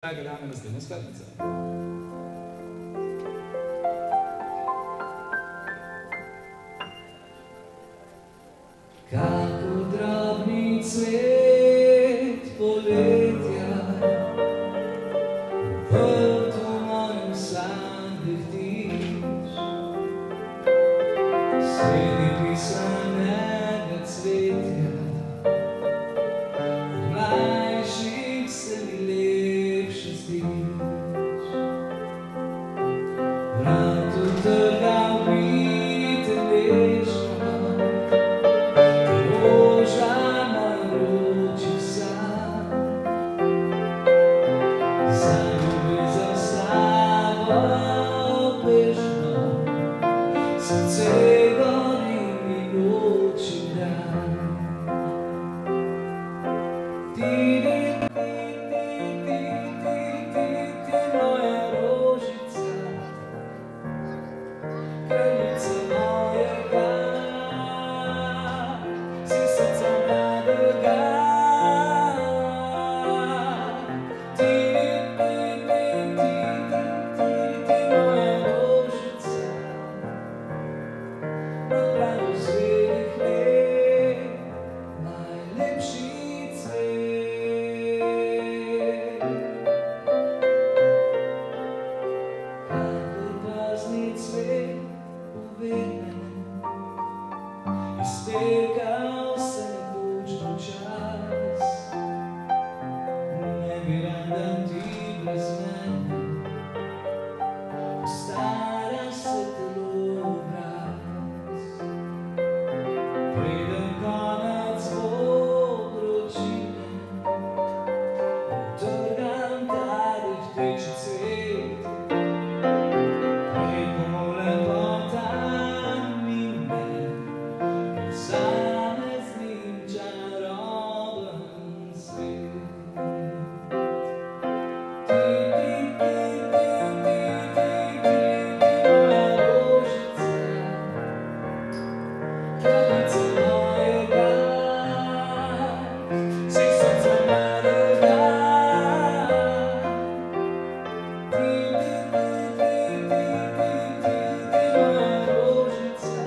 Gramy następną skarbnicę. Kako drobni cvet poletja v mojem sam dihtiš, sredi pisanega cvetja, v mlajših se mi lepše zdiš. Vratu trgam mi telečno, roža moj roči sam, zaljubi za sabo bežno, srce gori mi noč in dan. Ti moja rožica, kraljica mojega, si srca mladega. Ti moja rožica, na pragu zrelih let, najlepši cvet. Kakor prazni cvet uvedenen, iztekal se nekoč čas. Ne bi rada ti brez mene, postara se telo obraz. Preden konec bo vročine, utrgam ta dihteči cvet. Prej bomo lepotam mine, posameznim čaroben svet. Moja rožica, kraljica mojega, si srca mladega. Moja rožica,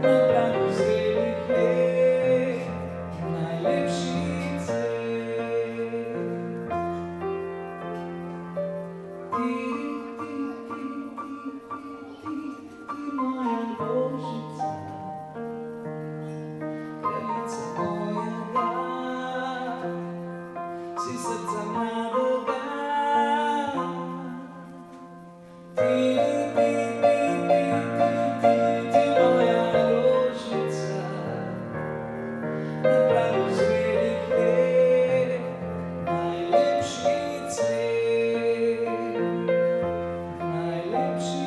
na pragu zrelih let, najlepši cvet. Moja rožica, kraljica mojega, si srca mladega. Moja rožica, na pragu zrelih let, najlepši cvet, najlepši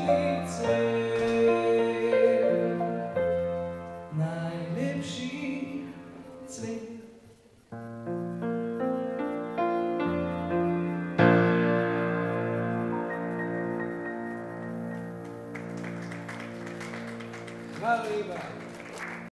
cvet, najlepši cvet. Hvala lepa.